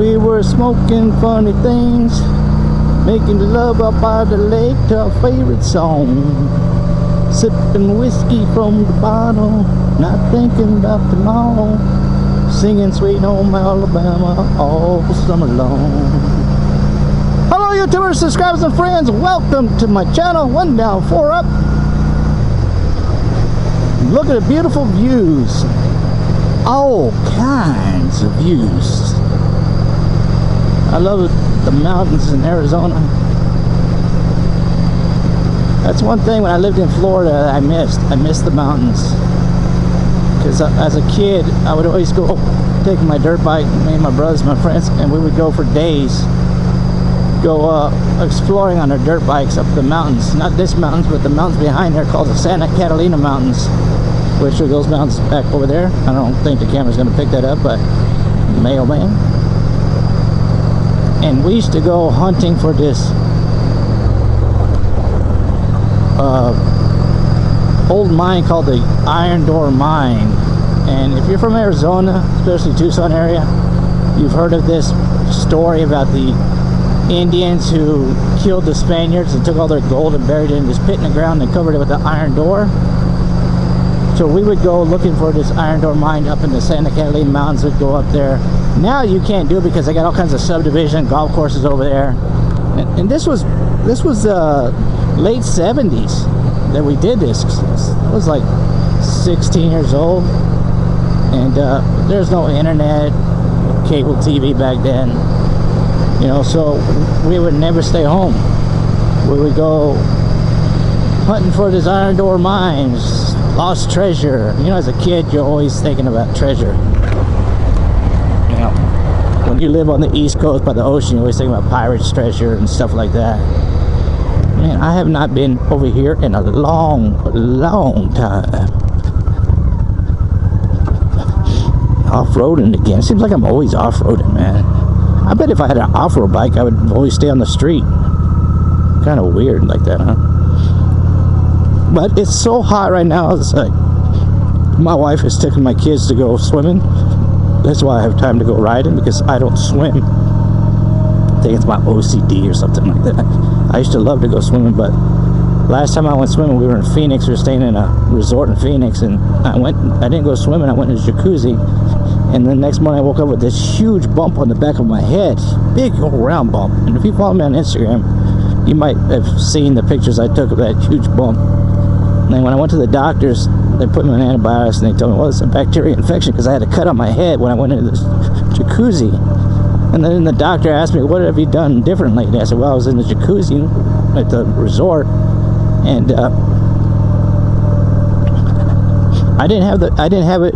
We were smoking funny things, making love up by the lake to our favorite song. Sipping whiskey from the bottle, not thinking about tomorrow. Singing Sweet Home Alabama all summer long. Hello YouTubers, subscribers and friends, welcome to my channel. 1 down, 4 up. Look at the beautiful views. All kinds of views. I love the mountains in Arizona. That's one thing when I lived in Florida I missed. I missed the mountains. Because as a kid, I would always go take my dirt bike, me and my brothers, my friends, and we would go for days. Go exploring on our dirt bikes up the mountains. Not this mountains, but the mountains behind there called the Santa Catalina Mountains. Which are those mountains back over there. I don't think the camera's going to pick that up, but mailman. And we used to go hunting for this old mine called the Iron Door Mine. And if you're from Arizona, especially Tucson area, you've heard of this story about the Indians who killed the Spaniards and took all their gold and buried it in this pit in the ground and covered it with the iron door. So we would go looking for this Iron Door Mine up in the Santa Catalina Mountains. We'd go up there. Now you can't do it because they got all kinds of subdivision, golf courses over there. And this was late 70s that we did this. I was like 16 years old. And there's no internet, cable TV back then. You know, so we would never stay home. We would go hunting for this Iron Door Mines. Lost treasure. You know, as a kid, you're always thinking about treasure. You know, when you live on the East Coast by the ocean, you're always thinking about pirates' treasure and stuff like that. Man, I have not been over here in a long time. Off-roading again. It seems like I'm always off-roading, man. I bet if I had an off-road bike, I would always stay on the street. Kind of weird like that, huh? But it's so hot right now. It's like my wife has taken my kids to go swimming. That's why I have time to go riding, because I don't swim. I think it's my OCD or something like that. I used to love to go swimming, but last time I went swimming, we were in Phoenix. We were staying in a resort in Phoenix, and I didn't go swimming. I went in a jacuzzi, and the next morning I woke up with this huge bump on the back of my head, big old round bump. And if you follow me on Instagram, you might have seen the pictures I took of that huge bump. And then when I went to the doctors, they put me on antibiotics, and they told me, well, it's a bacteria infection, because I had a cut on my head when I went into this jacuzzi. And then the doctor asked me, what have you done differently? And I said, well, I was in the jacuzzi at the resort, and I didn't have it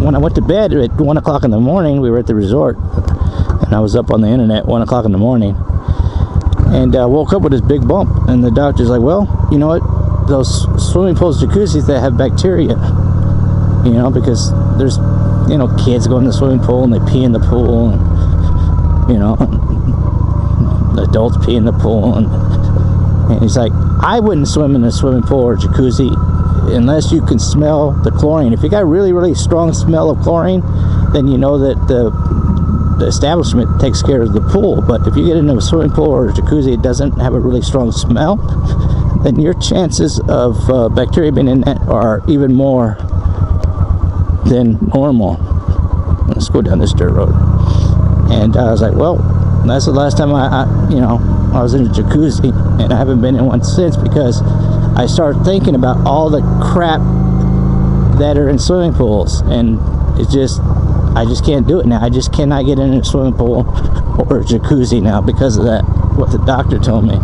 when I went to bed at 1 o'clock in the morning. We were at the resort, and I was up on the internet at 1 o'clock in the morning, and woke up with this big bump. And the doctor's like, well, you know what? Those swimming pools, jacuzzis, that have bacteria, you know, because there's, you know, kids go in the swimming pool and they pee in the pool, and, you know, the adults pee in the pool, and he's like, I wouldn't swim in a swimming pool or jacuzzi unless you can smell the chlorine. If you got a really, really strong smell of chlorine, then you know that the establishment takes care of the pool. But if you get into a swimming pool or a jacuzzi, it doesn't have a really strong smell, then your chances of bacteria being in that are even more than normal. Let's go down this dirt road. And I was like, well, that's the last time I was in a jacuzzi, and I haven't been in one since, because I started thinking about all the crap that are in swimming pools, and I just can't do it now. I just cannot get in a swimming pool or a jacuzzi now because of that, what the doctor told me.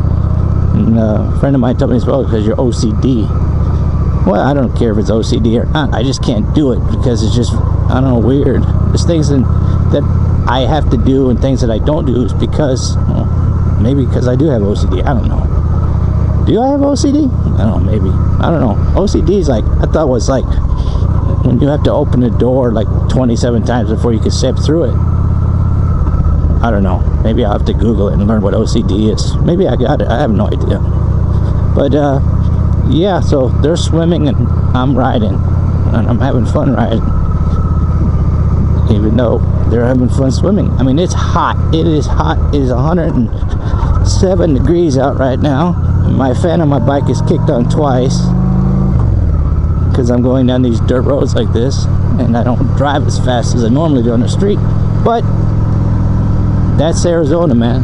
And a friend of mine told me as well, because you're OCD. Well, I don't care if it's OCD or not. I just can't do it because it's just, I don't know, weird. There's things that I have to do and things that I don't do is because, well, maybe because I do have OCD. I don't know. Do I have OCD? I don't know, maybe. I don't know. OCD is like, I thought was like when you have to open the door like 27 times before you can step through it. I don't know. Maybe I'll have to Google it and learn what OCD is. Maybe I got it. I have no idea. But yeah, so they're swimming and I'm riding, and I'm having fun riding. even though they're having fun swimming. I mean, it's hot. It is hot. It is 107 degrees out right now. My fan on my bike is kicked on twice because I'm going down these dirt roads like this, and I don't drive as fast as I normally do on the street. But that's Arizona, man.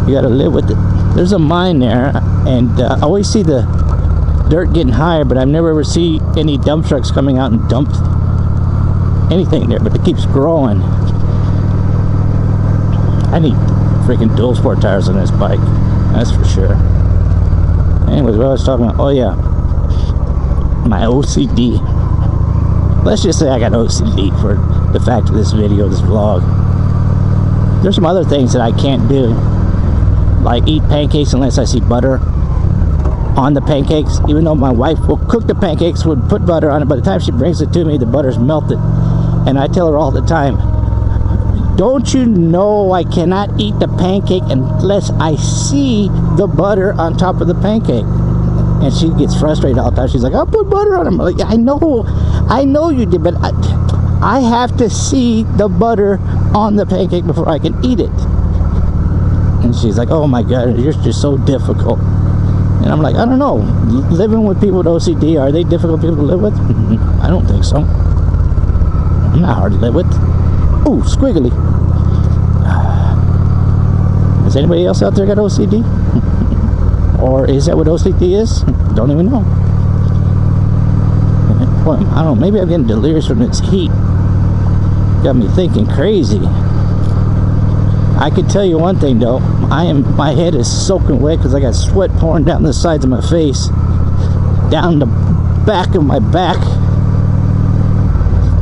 You gotta live with it. There's a mine there, and I always see the dirt getting higher, but I've never ever see any dump trucks coming out and dump anything there, but it keeps growing. I need freaking dual sport tires on this bike, that's for sure. Anyways, what I was talking about, oh yeah, my OCD. Let's just say I got OCD for the fact of this video, this vlog. There's some other things that I can't do, like eat pancakes unless I see butter on the pancakes. Even though my wife will cook the pancakes, would put butter on it, by the time she brings it to me, the butter's melted. And I tell her all the time, don't you know I cannot eat the pancake unless I see the butter on top of the pancake? And she gets frustrated all the time. She's like, I'll put butter on it. I'm like, I know you did, but I have to see the butter on the pancake before I can eat it. And she's like, oh my God, you're just so difficult. And I'm like, I don't know, living with people with OCD, are they difficult people to live with? I don't think so. I'm not hard to live with. Ooh, squiggly. Has anybody else out there got OCD? Or is that what OCD is? Don't even know. Well, I don't know, maybe I'm getting delirious from this heat. Got me thinking crazy. I can tell you one thing though, my head is soaking wet because I got sweat pouring down the sides of my face, down the back of my back,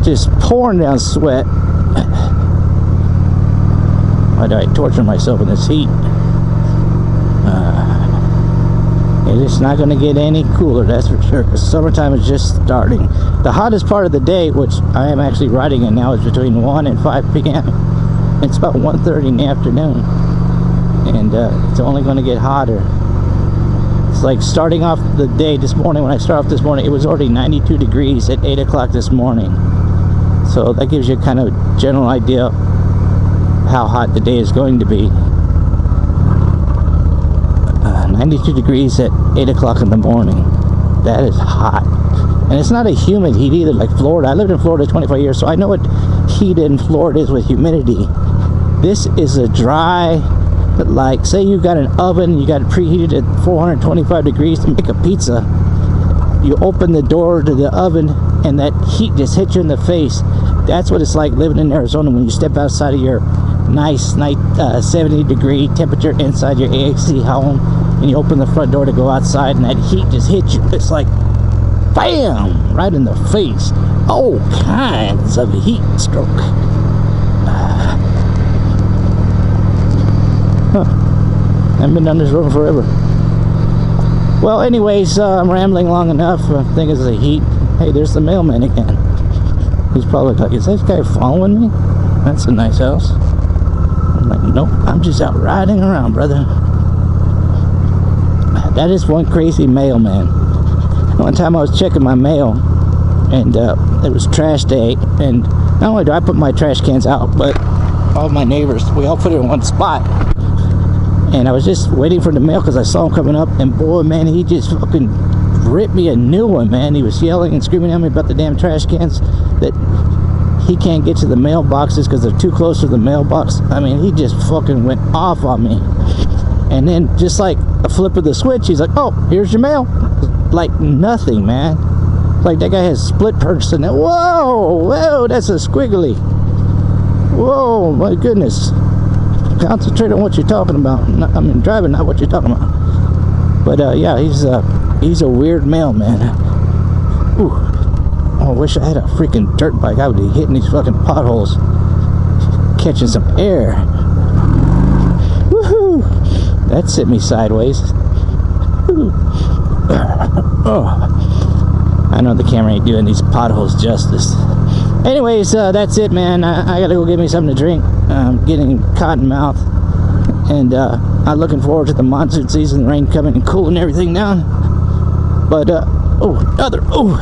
just pouring down sweat. Why do I torture myself in this heat? It's not going to get any cooler, that's for sure, because summertime is just starting. The hottest part of the day, which I am actually riding in now, is between 1 and 5 p.m. It's about 1:30 in the afternoon, and it's only going to get hotter. It's like starting off the day this morning. When I start off this morning, it was already 92 degrees at 8 o'clock this morning. So that gives you kind of a general idea how hot the day is going to be. 92 degrees at 8 o'clock in the morning. That is hot. And it's not a humid heat either, like Florida. I lived in Florida 25 years, so I know what heat in Florida is with humidity. This is a dry, like, say you got an oven, you got it preheated at 425 degrees to make a pizza. You open the door to the oven, and that heat just hits you in the face. That's what it's like living in Arizona when you step outside of your nice 70 degree temperature inside your AC home, and you open the front door to go outside, and that heat just hits you. It's like bam, right in the face. All kinds of heat stroke. I've been down this road forever. Well, anyways, I'm rambling long enough. I think it's the heat. Hey, there's the mailman again. He's probably like, is this guy following me? That's a nice house. I'm like, nope, I'm just out riding around, brother. That is one crazy mailman. One time I was checking my mail, and it was trash day, and not only do I put my trash cans out, but all my neighbors, we all put it in one spot. And I was just waiting for the mail because I saw him coming up, and boy, man, he just fucking ripped me a new one, man. He was yelling and screaming at me about the damn trash cans, that he can't get to the mailboxes because they're too close to the mailbox. I mean, he just fucking went off on me. And then, just like a flip of the switch, he's like, oh, here's your mail. Like nothing, man. Like that guy has split person. Whoa, that's a squiggly. Whoa, my goodness. Concentrate on what you're talking about. I mean, driving, not what you're talking about. But yeah, he's a weird mailman. Ooh, oh, I wish I had a freaking dirt bike. I would be hitting these fucking potholes, catching some air. Woohoo! That sent me sideways. Oh, I know the camera ain't doing these potholes justice. Anyways, that's it, man. I gotta go get me something to drink. I'm getting cotton mouth, and I'm looking forward to the monsoon season, the rain coming and cooling everything down. But another hole.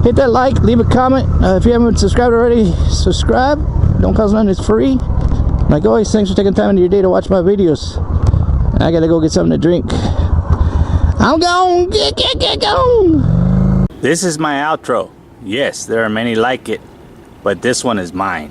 Hit that like, leave a comment. If you haven't subscribed already, subscribe. Don't cost nothing, it's free. Like always, thanks for taking time into your day to watch my videos. I gotta go get something to drink. I'm gone. Get gone. This is my outro. Yes, there are many like it, but this one is mine.